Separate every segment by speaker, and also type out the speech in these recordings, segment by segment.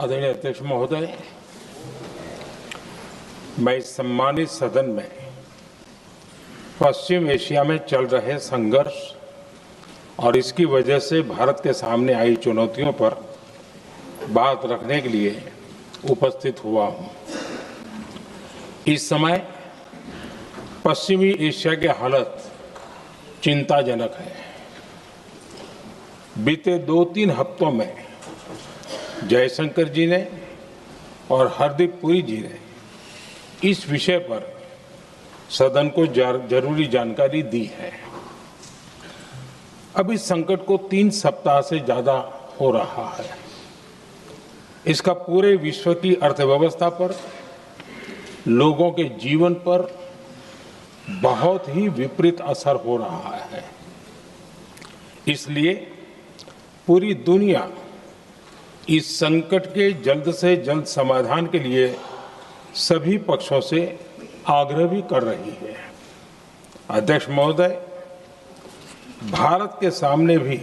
Speaker 1: आदरणीय अध्यक्ष महोदय, मैं इस सम्मानित सदन में पश्चिम एशिया में चल रहे संघर्ष और इसकी वजह से भारत के सामने आई चुनौतियों पर बात रखने के लिए उपस्थित हुआ हूं। इस समय पश्चिमी एशिया की हालत चिंताजनक है। बीते 2-3 हफ्तों में जयशंकर जी ने और हरदीप पुरी जी ने इस विषय पर सदन को जरूरी जानकारी दी है। अब इस संकट को 3 सप्ताह से ज्यादा हो रहा है। इसका पूरे विश्व की अर्थव्यवस्था पर, लोगों के जीवन पर बहुत ही विपरीत असर हो रहा है। इसलिए पूरी दुनिया इस संकट के जल्द से जल्द समाधान के लिए सभी पक्षों से आग्रह भी कर रही है। अध्यक्ष महोदय, भारत के सामने भी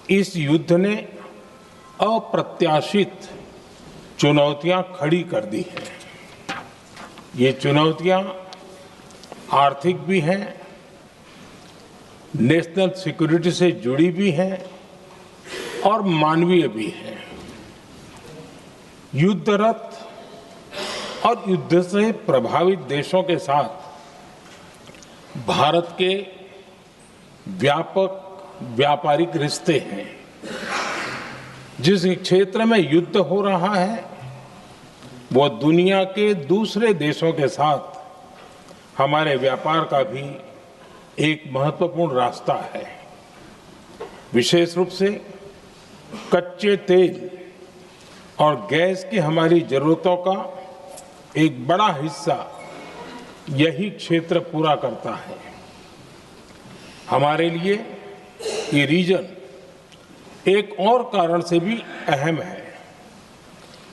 Speaker 1: इस युद्ध ने अप्रत्याशित चुनौतियां खड़ी कर दी हैं। ये चुनौतियां आर्थिक भी हैं, नेशनल सिक्योरिटी से जुड़ी भी हैं और मानवीय भी है। युद्धरत और युद्ध से प्रभावित देशों के साथ भारत के व्यापक व्यापारिक रिश्ते हैं। जिस क्षेत्र में युद्ध हो रहा है वो दुनिया के दूसरे देशों के साथ हमारे व्यापार का भी एक महत्वपूर्ण रास्ता है। विशेष रूप से कच्चे तेल और गैस की हमारी जरूरतों का एक बड़ा हिस्सा यही क्षेत्र पूरा करता है। हमारे लिए ये रीजन एक और कारण से भी अहम है।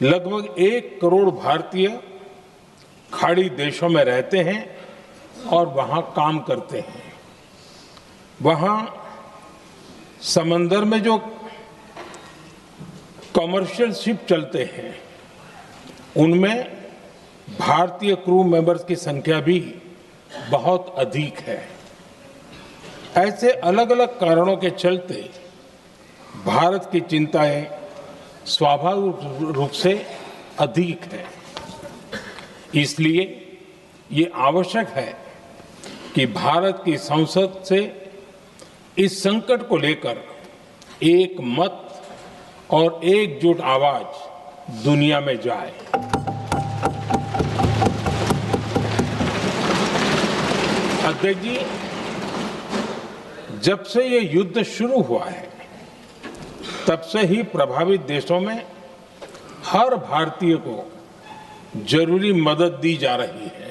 Speaker 1: लगभग 1 करोड़ भारतीय खाड़ी देशों में रहते हैं और वहां काम करते हैं। वहां समंदर में जो कमर्शियल शिप चलते हैं उनमें भारतीय क्रू मेंबर्स की संख्या भी बहुत अधिक है। ऐसे अलग अलग कारणों के चलते भारत की चिंताएं स्वाभाविक रूप से अधिक है। इसलिए ये आवश्यक है कि भारत की संसद से इस संकट को लेकर एक मत और एकजुट आवाज दुनिया में जाए। अध्यक्ष जी, जब से ये युद्ध शुरू हुआ है तब से ही प्रभावित देशों में हर भारतीय को जरूरी मदद दी जा रही है।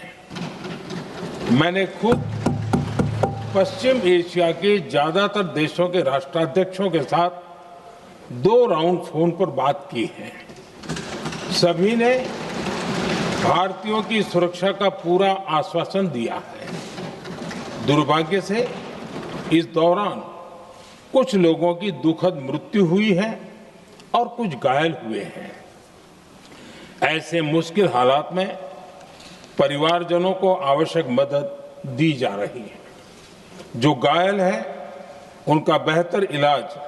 Speaker 1: मैंने खुद पश्चिम एशिया के ज्यादातर देशों के राष्ट्राध्यक्षों के साथ 2 राउंड फोन पर बात की है। सभी ने भारतीयों की सुरक्षा का पूरा आश्वासन दिया है। दुर्भाग्य से इस दौरान कुछ लोगों की दुखद मृत्यु हुई है और कुछ घायल हुए हैं। ऐसे मुश्किल हालात में परिवारजनों को आवश्यक मदद दी जा रही है। जो घायल है उनका बेहतर इलाज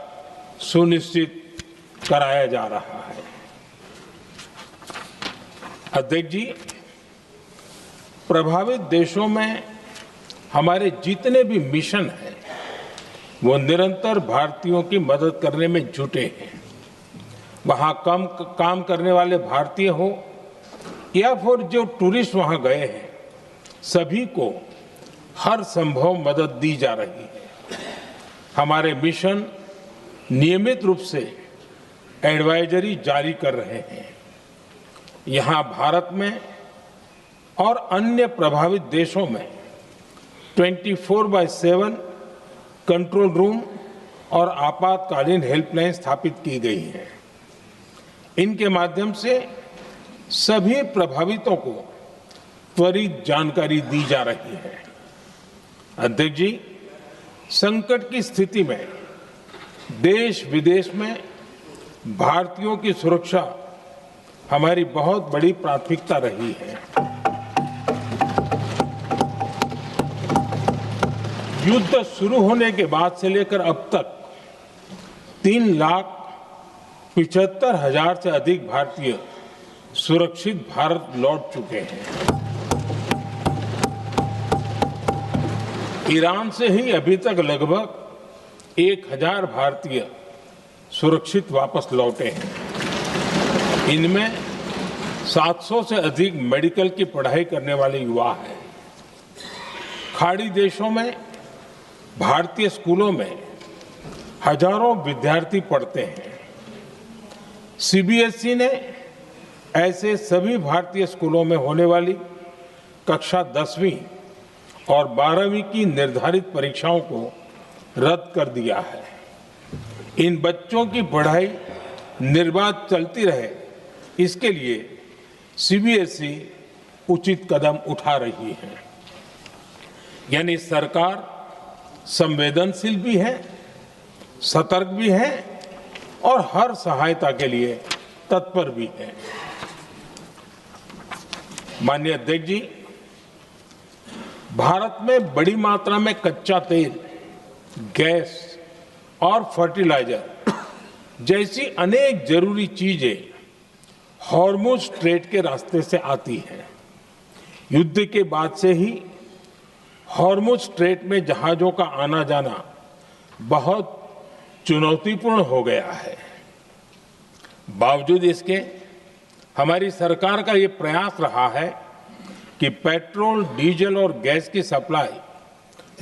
Speaker 1: सुनिश्चित कराया जा रहा है। अध्यक्ष जी, प्रभावित देशों में हमारे जितने भी मिशन हैं वो निरंतर भारतीयों की मदद करने में जुटे हैं। वहां काम करने वाले भारतीय हो या फिर जो टूरिस्ट वहां गए हैं, सभी को हर संभव मदद दी जा रही है। हमारे मिशन नियमित रूप से एडवाइजरी जारी कर रहे हैं। यहां भारत में और अन्य प्रभावित देशों में 24/7 कंट्रोल रूम और आपातकालीन हेल्पलाइन स्थापित की गई है। इनके माध्यम से सभी प्रभावितों को त्वरित जानकारी दी जा रही है। अध्यक्ष जी, संकट की स्थिति में देश विदेश में भारतीयों की सुरक्षा हमारी बहुत बड़ी प्राथमिकता रही है। युद्ध शुरू होने के बाद से लेकर अब तक 3,75,000 से अधिक भारतीय सुरक्षित भारत लौट चुके हैं। ईरान से ही अभी तक लगभग 1,000 भारतीय सुरक्षित वापस लौटे हैं। इनमें 700 से अधिक मेडिकल की पढ़ाई करने वाले युवा हैं। खाड़ी देशों में भारतीय स्कूलों में हजारों विद्यार्थी पढ़ते हैं। सीबीएसई ने ऐसे सभी भारतीय स्कूलों में होने वाली कक्षा 10वीं और 12वीं की निर्धारित परीक्षाओं को रद्द कर दिया है। इन बच्चों की पढ़ाई निर्बाध चलती रहे, इसके लिए सीबीएसई उचित कदम उठा रही है। यानी सरकार संवेदनशील भी है, सतर्क भी है और हर सहायता के लिए तत्पर भी है। माननीय अध्यक्ष जी, भारत में बड़ी मात्रा में कच्चा तेल, गैस और फर्टिलाइजर जैसी अनेक जरूरी चीजें हॉर्मुज स्ट्रेट के रास्ते से आती हैं। युद्ध के बाद से ही हॉर्मुज स्ट्रेट में जहाजों का आना जाना बहुत चुनौतीपूर्ण हो गया है। बावजूद इसके हमारी सरकार का ये प्रयास रहा है कि पेट्रोल, डीजल और गैस की सप्लाई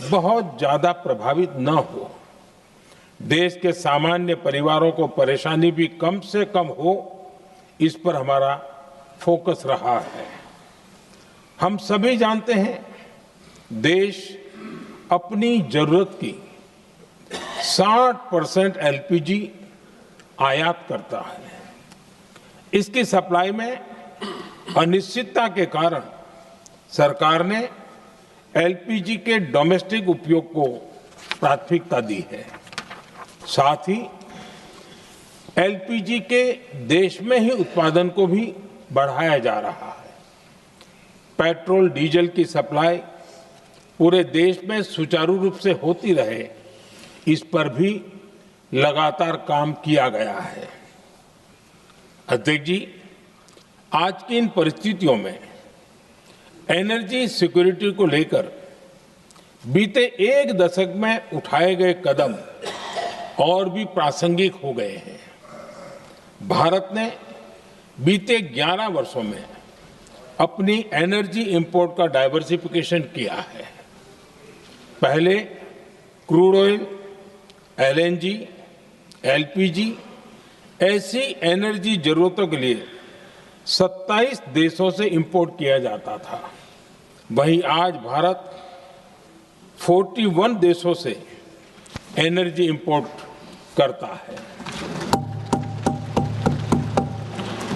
Speaker 1: बहुत ज्यादा प्रभावित न हो, देश के सामान्य परिवारों को परेशानी भी कम से कम हो, इस पर हमारा फोकस रहा है। हम सभी जानते हैं, देश अपनी जरूरत की 60% एलपीजी आयात करता है। इसकी सप्लाई में अनिश्चितता के कारण सरकार ने एलपीजी के डोमेस्टिक उपयोग को प्राथमिकता दी है। साथ ही एलपीजी के देश में ही उत्पादन को भी बढ़ाया जा रहा है। पेट्रोल, डीजल की सप्लाई पूरे देश में सुचारू रूप से होती रहे, इस पर भी लगातार काम किया गया है। अध्यक्ष जी, आज की इन परिस्थितियों में एनर्जी सिक्योरिटी को लेकर बीते एक दशक में उठाए गए कदम और भी प्रासंगिक हो गए हैं। भारत ने बीते 11 वर्षों में अपनी एनर्जी इंपोर्ट का डाइवर्सिफिकेशन किया है। पहले क्रूड ऑयल, एलएनजी, एलपीजी ऐसी एनर्जी जरूरतों के लिए 27 देशों से इंपोर्ट किया जाता था। वहीं आज भारत 41 देशों से एनर्जी इंपोर्ट करता है।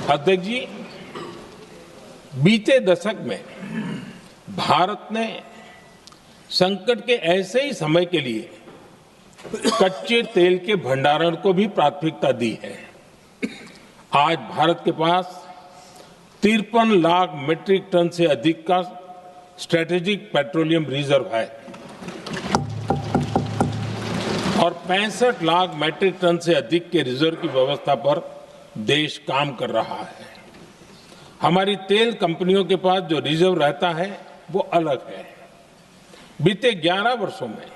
Speaker 1: अध्यक्ष जी, बीते दशक में भारत ने संकट के ऐसे ही समय के लिए कच्चे तेल के भंडारण को भी प्राथमिकता दी है। आज भारत के पास 53 लाख मीट्रिक टन से अधिक का स्ट्रेटेजिक पेट्रोलियम रिजर्व है और 65 लाख मीट्रिक टन से अधिक के रिजर्व की व्यवस्था पर देश काम कर रहा है। हमारी तेल कंपनियों के पास जो रिजर्व रहता है वो अलग है। बीते 11 वर्षों में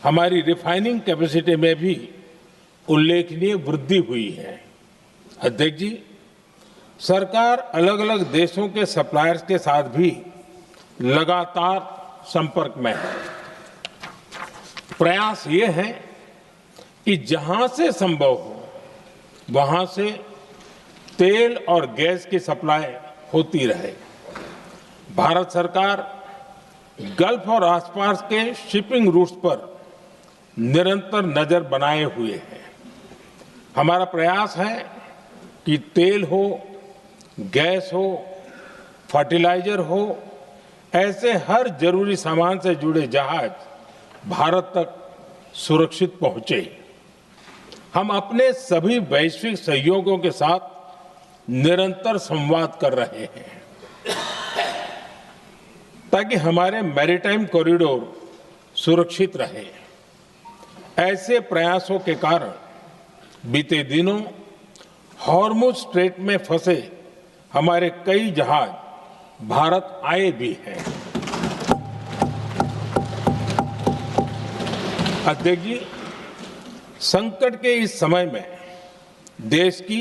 Speaker 1: हमारी रिफाइनिंग कैपेसिटी में भी उल्लेखनीय वृद्धि हुई है। अध्यक्ष जी, सरकार अलग अलग देशों के सप्लायर्स के साथ भी लगातार संपर्क में है। प्रयास ये है कि जहां से संभव हो वहां से तेल और गैस की सप्लाई होती रहे। भारत सरकार गल्फ और आसपास के शिपिंग रूट्स पर निरंतर नजर बनाए हुए है। हमारा प्रयास है कि तेल हो, गैस हो, फर्टिलाइजर हो, ऐसे हर जरूरी सामान से जुड़े जहाज भारत तक सुरक्षित पहुंचे। हम अपने सभी वैश्विक सहयोगियों के साथ निरंतर संवाद कर रहे हैं ताकि हमारे मैरीटाइम कॉरिडोर सुरक्षित रहे। ऐसे प्रयासों के कारण बीते दिनों हॉर्मुज स्ट्रेट में फंसे हमारे कई जहाज भारत आए भी हैं। अध्यक्ष जी, संकट के इस समय में देश की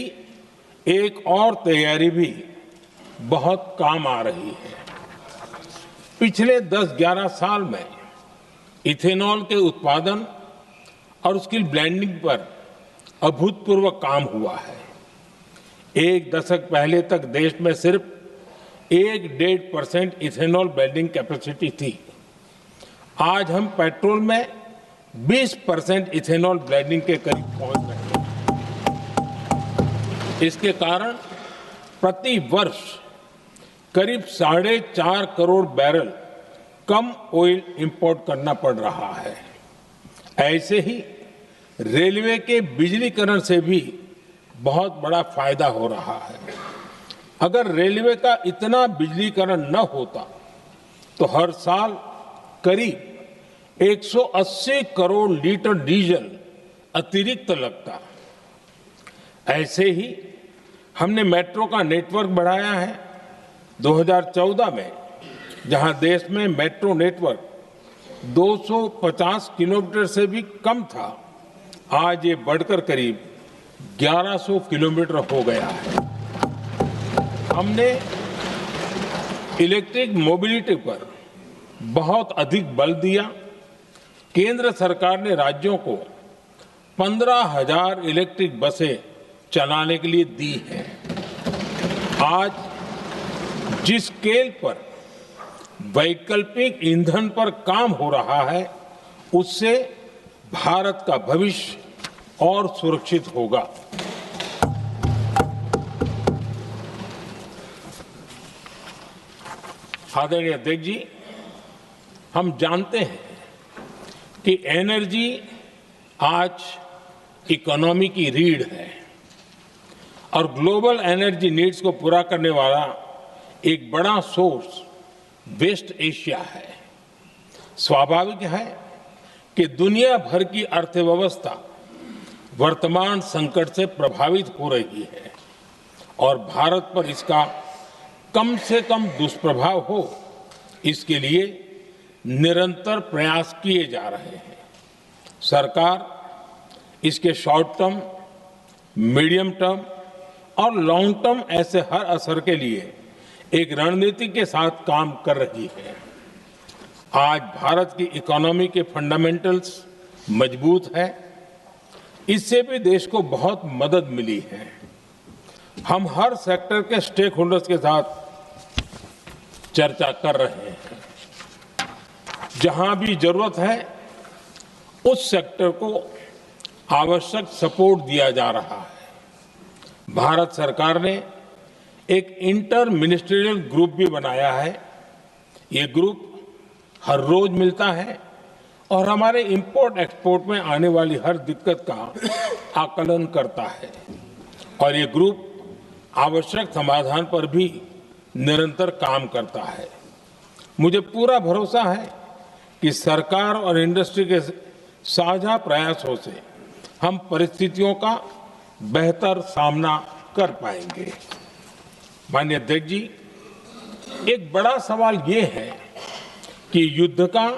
Speaker 1: एक और तैयारी भी बहुत काम आ रही है। पिछले 10-11 साल में इथेनॉल के उत्पादन और उसकी ब्लेंडिंग पर अभूतपूर्व काम हुआ है। एक दशक पहले तक देश में सिर्फ 1-1.5% इथेनॉल ब्लेंडिंग कैपेसिटी थी। आज हम पेट्रोल में 20% इथेनॉल ब्लेंडिंग के करीब पहुंच रहे हैं। इसके कारण प्रति वर्ष करीब 4.5 करोड़ बैरल कम ऑयल इंपोर्ट करना पड़ रहा है। ऐसे ही रेलवे के बिजलीकरण से भी बहुत बड़ा फायदा हो रहा है। अगर रेलवे का इतना बिजलीकरण न होता तो हर साल करीब 180 करोड़ लीटर डीजल अतिरिक्त लगता। ऐसे ही हमने मेट्रो का नेटवर्क बढ़ाया है। 2014 में जहां देश में मेट्रो नेटवर्क 250 किलोमीटर से भी कम था, आज ये बढ़कर करीब 1100 किलोमीटर हो गया है। हमने इलेक्ट्रिक मोबिलिटी पर बहुत अधिक बल दिया। केंद्र सरकार ने राज्यों को 15,000 इलेक्ट्रिक बसें चलाने के लिए दी हैं। आज जिस स्केल पर वैकल्पिक ईंधन पर काम हो रहा है, उससे भारत का भविष्य और सुरक्षित होगा। आदरणीय अध्यक्ष जी, हम जानते हैं कि एनर्जी आज इकोनॉमी की रीढ़ है और ग्लोबल एनर्जी नीड्स को पूरा करने वाला एक बड़ा सोर्स वेस्ट एशिया है। स्वाभाविक है कि दुनिया भर की अर्थव्यवस्था वर्तमान संकट से प्रभावित हो रही है और भारत पर इसका कम से कम दुष्प्रभाव हो, इसके लिए निरंतर प्रयास किए जा रहे हैं। सरकार इसके शॉर्ट टर्म, मीडियम टर्म और लॉन्ग टर्म ऐसे हर असर के लिए एक रणनीति के साथ काम कर रही है। आज भारत की इकोनॉमी के फंडामेंटल्स मजबूत है। इससे भी देश को बहुत मदद मिली है। हम हर सेक्टर के स्टेक होल्डर्स के साथ चर्चा कर रहे हैं। जहां भी जरूरत है उस सेक्टर को आवश्यक सपोर्ट दिया जा रहा है। भारत सरकार ने एक इंटर मिनिस्ट्रियल ग्रुप भी बनाया है। ये ग्रुप हर रोज मिलता है और हमारे इंपोर्ट एक्सपोर्ट में आने वाली हर दिक्कत का आकलन करता है और ये ग्रुप आवश्यक समाधान पर भी निरंतर काम करता है। मुझे पूरा भरोसा है कि सरकार और इंडस्ट्री के साझा प्रयासों से हम परिस्थितियों का बेहतर सामना कर पाएंगे। माननीय अध्यक्ष जी, एक बड़ा सवाल ये है कि युद्ध का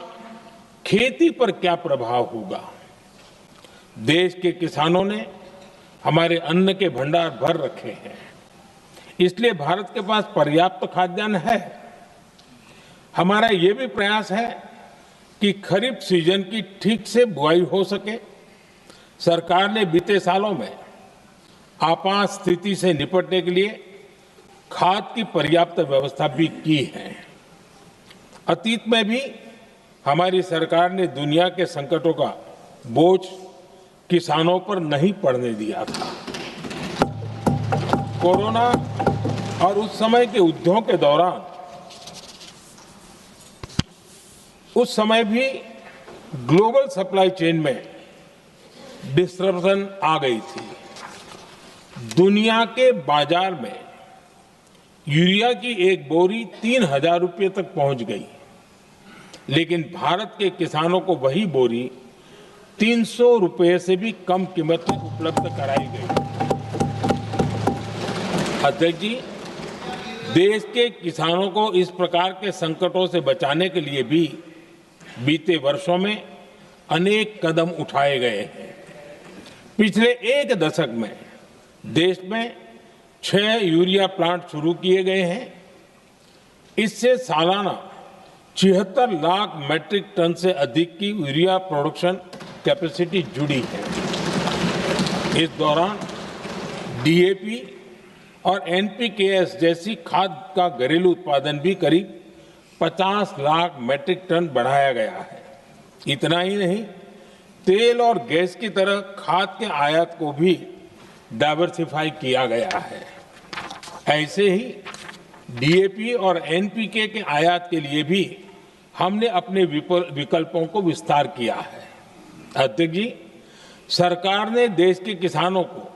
Speaker 1: खेती पर क्या प्रभाव होगा। देश के किसानों ने हमारे अन्न के भंडार भर रखे हैं, इसलिए भारत के पास पर्याप्त खाद्यान्न है। हमारा ये भी प्रयास है कि खरीफ सीजन की ठीक से बुआई हो सके। सरकार ने बीते सालों में आपात स्थिति से निपटने के लिए खाद की पर्याप्त व्यवस्था भी की है। अतीत में भी हमारी सरकार ने दुनिया के संकटों का बोझ किसानों पर नहीं पड़ने दिया था। कोरोना और उस समय के युद्धों के दौरान उस समय भी ग्लोबल सप्लाई चेन में डिस्ट्रप्शन आ गई थी। दुनिया के बाजार में यूरिया की एक बोरी 3,000 रुपये तक पहुंच गई, लेकिन भारत के किसानों को वही बोरी 300 रुपये से भी कम कीमत में उपलब्ध कराई गई। अध्यक्ष जी, देश के किसानों को इस प्रकार के संकटों से बचाने के लिए भी बीते वर्षों में अनेक कदम उठाए गए हैं। पिछले एक दशक में देश में 6 यूरिया प्लांट शुरू किए गए हैं। इससे सालाना 76 लाख मैट्रिक टन से अधिक की यूरिया प्रोडक्शन कैपेसिटी जुड़ी है। इस दौरान डीएपी और एनपीकेएस जैसी खाद का घरेलू उत्पादन भी करीब 50 लाख मैट्रिक टन बढ़ाया गया है। इतना ही नहीं, तेल और गैस की तरह खाद के आयात को भी डाइवर्सिफाई किया गया है। ऐसे ही डीएपी और एनपीके के आयात के लिए भी हमने अपने विकल्पों को विस्तार किया है। अध्यक्ष जी, सरकार ने देश के किसानों को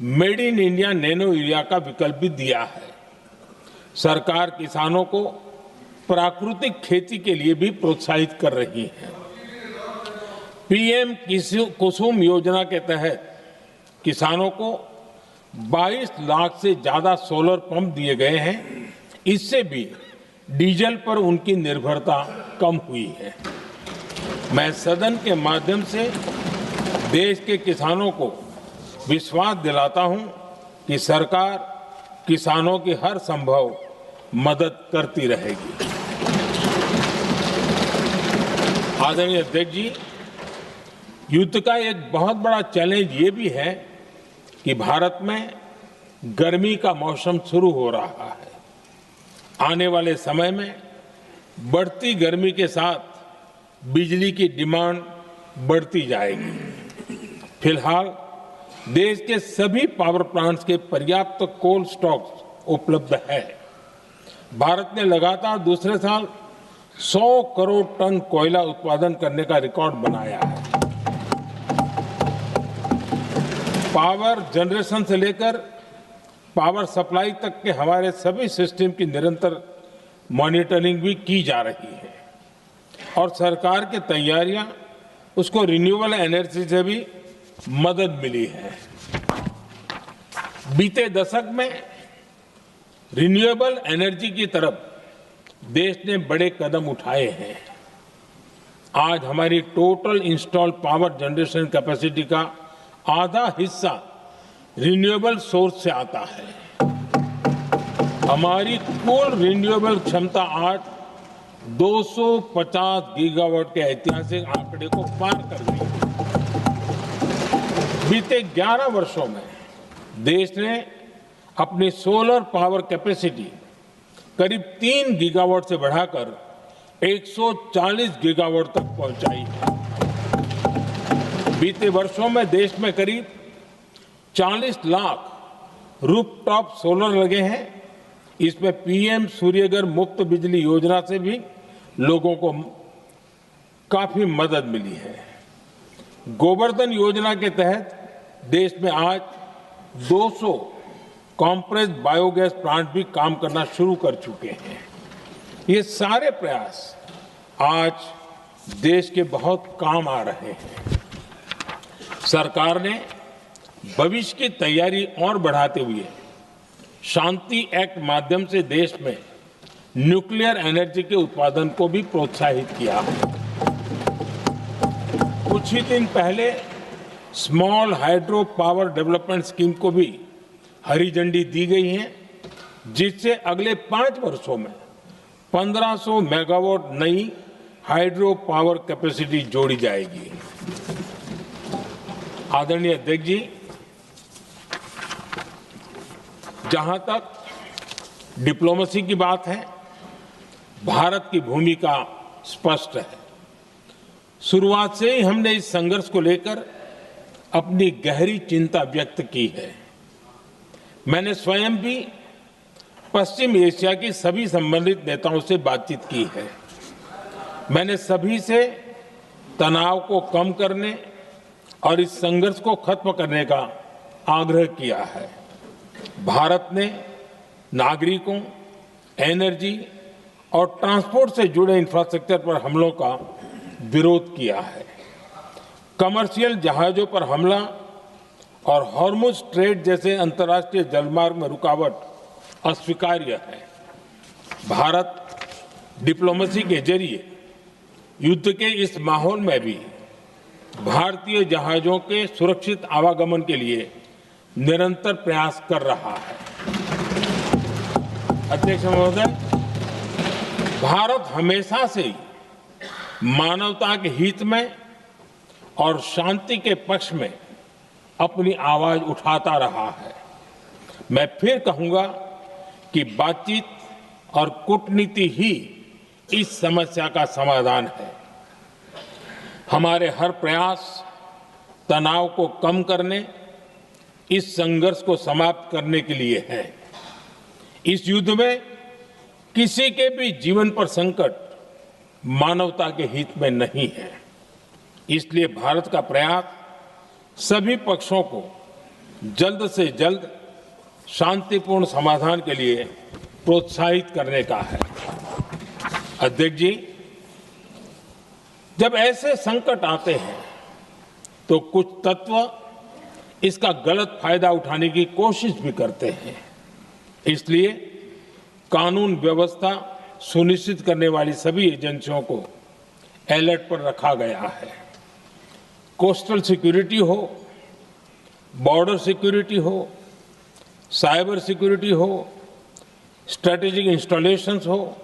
Speaker 1: made in India nano urea का विकल्प भी दिया है। सरकार किसानों को प्राकृतिक खेती के लिए भी प्रोत्साहित कर रही है। पीएम कुसुम योजना के तहत किसानों को 22 लाख से ज्यादा सोलर पंप दिए गए हैं। इससे भी डीजल पर उनकी निर्भरता कम हुई है। मैं सदन के माध्यम से देश के किसानों को विश्वास दिलाता हूं कि सरकार किसानों की हर संभव मदद करती रहेगी। आदरणीय अध्यक्ष जी, युद्ध का एक बहुत बड़ा चैलेंज ये भी है कि भारत में गर्मी का मौसम शुरू हो रहा है। आने वाले समय में बढ़ती गर्मी के साथ बिजली की डिमांड बढ़ती जाएगी। फिलहाल देश के सभी पावर प्लांट्स के पर्याप्त कोल स्टॉक्स उपलब्ध है। भारत ने लगातार दूसरे साल 100 करोड़ टन कोयला उत्पादन करने का रिकॉर्ड बनाया है। पावर जनरेशन से लेकर पावर सप्लाई तक के हमारे सभी सिस्टम की निरंतर मॉनिटरिंग भी की जा रही है और सरकार की तैयारियां उसको रिन्यूएबल एनर्जी से भी मदद मिली है। बीते दशक में रिन्यूएबल एनर्जी की तरफ देश ने बड़े कदम उठाए हैं। आज हमारी total installed power generation capacity का आधा हिस्सा रिन्यूएबल सोर्स से आता है। हमारी कुल रिन्यूएबल क्षमता आज 250 गीगावाट के ऐतिहासिक आंकड़े को पार कर गई है। बीते 11 वर्षों में देश ने अपनी सोलर पावर कैपेसिटी करीब 3 गीगावाट से बढ़ाकर 140 गीगावाट तक पहुंचाई है। बीते वर्षों में देश में करीब 40 लाख रूफटॉप सोलर लगे हैं। इसमें पीएम सूर्यघर मुफ्त बिजली योजना से भी लोगों को काफी मदद मिली है। गोवर्धन योजना के तहत देश में आज 200 कॉम्प्रेस्ड बायोगैस प्लांट भी काम करना शुरू कर चुके हैं। ये सारे प्रयास आज देश के बहुत काम आ रहे हैं। सरकार ने भविष्य की तैयारी और बढ़ाते हुए शांति एक्ट माध्यम से देश में न्यूक्लियर एनर्जी के उत्पादन को भी प्रोत्साहित किया है। कुछ ही दिन पहले small hydro power development scheme को भी हरी झंडी दी गई है, जिससे अगले 5 वर्षों में 1500 मेगावाट नई हाइड्रो पावर कैपेसिटी जोड़ी जाएगी। आदरणीय अध्यक्ष जी, जहां तक डिप्लोमेसी की बात है, भारत की भूमिका स्पष्ट है। शुरुआत से ही हमने इस संघर्ष को लेकर अपनी गहरी चिंता व्यक्त की है। मैंने स्वयं भी पश्चिम एशिया की सभी संबंधित नेताओं से बातचीत की है। मैंने सभी से तनाव को कम करने और इस संघर्ष को खत्म करने का आग्रह किया है। भारत ने नागरिकों, एनर्जी और ट्रांसपोर्ट से जुड़े इंफ्रास्ट्रक्चर पर हमलों का विरोध किया है। कमर्शियल जहाजों पर हमला और हॉर्मुज स्ट्रेट जैसे अंतर्राष्ट्रीय जलमार्ग में रुकावट अस्वीकार्य है। भारत डिप्लोमेसी के जरिए युद्ध के इस माहौल में भी भारतीय जहाजों के सुरक्षित आवागमन के लिए निरंतर प्रयास कर रहा है। अध्यक्ष महोदय, भारत हमेशा से ही मानवता के हित में और शांति के पक्ष में अपनी आवाज उठाता रहा है। मैं फिर कहूंगा कि बातचीत और कूटनीति ही इस समस्या का समाधान है। हमारे हर प्रयास तनाव को कम करने, इस संघर्ष को समाप्त करने के लिए है। इस युद्ध में किसी के भी जीवन पर संकट मानवता के हित में नहीं है। इसलिए भारत का प्रयास सभी पक्षों को जल्द से जल्द शांतिपूर्ण समाधान के लिए प्रोत्साहित करने का है। अध्यक्ष जी, जब ऐसे संकट आते हैं तो कुछ तत्व इसका गलत फायदा उठाने की कोशिश भी करते हैं। इसलिए कानून व्यवस्था सुनिश्चित करने वाली सभी एजेंसियों को अलर्ट पर रखा गया है। कोस्टल सिक्योरिटी हो, बॉर्डर सिक्योरिटी हो, साइबर सिक्योरिटी हो, स्ट्रेटेजिक इंस्टॉलेशंस हो,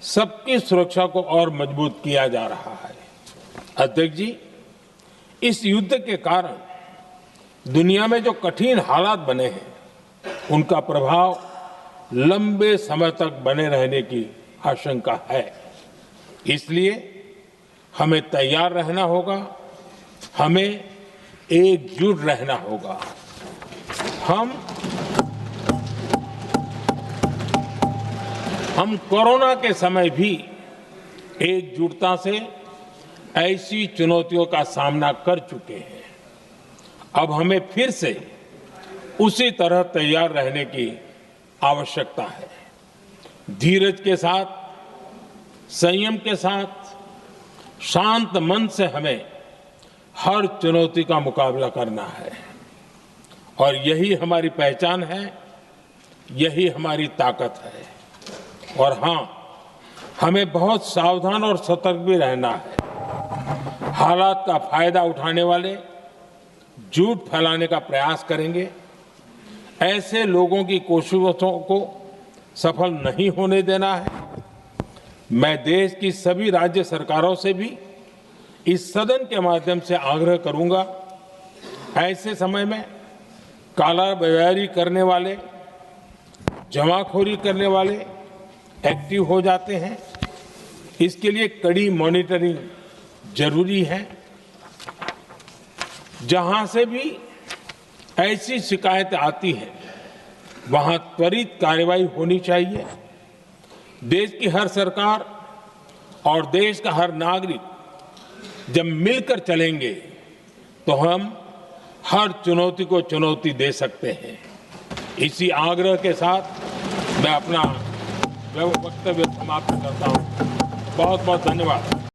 Speaker 1: सबकी सुरक्षा को और मजबूत किया जा रहा है। अध्यक्ष जी, इस युद्ध के कारण दुनिया में जो कठिन हालात बने हैं, उनका प्रभाव लंबे समय तक बने रहने की आशंका है। इसलिए हमें तैयार रहना होगा, हमें एकजुट रहना होगा। हम कोरोना के समय भी एकजुटता से ऐसी चुनौतियों का सामना कर चुके हैं। अब हमें फिर से उसी तरह तैयार रहने की आवश्यकता है। धीरज के साथ, संयम के साथ, शांत मन से हमें हर चुनौती का मुकाबला करना है और यही हमारी पहचान है, यही हमारी ताकत है। और हां, हमें बहुत सावधान और सतर्क भी रहना है। हालात का फायदा उठाने वाले झूठ फैलाने का प्रयास करेंगे, ऐसे लोगों की कोशिशों को सफल नहीं होने देना है। मैं देश की सभी राज्य सरकारों से भी इस सदन के माध्यम से आग्रह करूंगा, ऐसे समय में कालाबाजारी करने वाले, जमाखोरी करने वाले एक्टिव हो जाते हैं। इसके लिए कड़ी मॉनिटरिंग जरूरी है। जहां से भी ऐसी शिकायतें आती हैं, वहां त्वरित कार्रवाई होनी चाहिए। देश की हर सरकार और देश का हर नागरिक जब मिलकर चलेंगे तो हम हर चुनौती को चुनौती दे सकते हैं। इसी आग्रह के साथ मैं अपना वक्तव्य समाप्त करता हूं। बहुत बहुत धन्यवाद।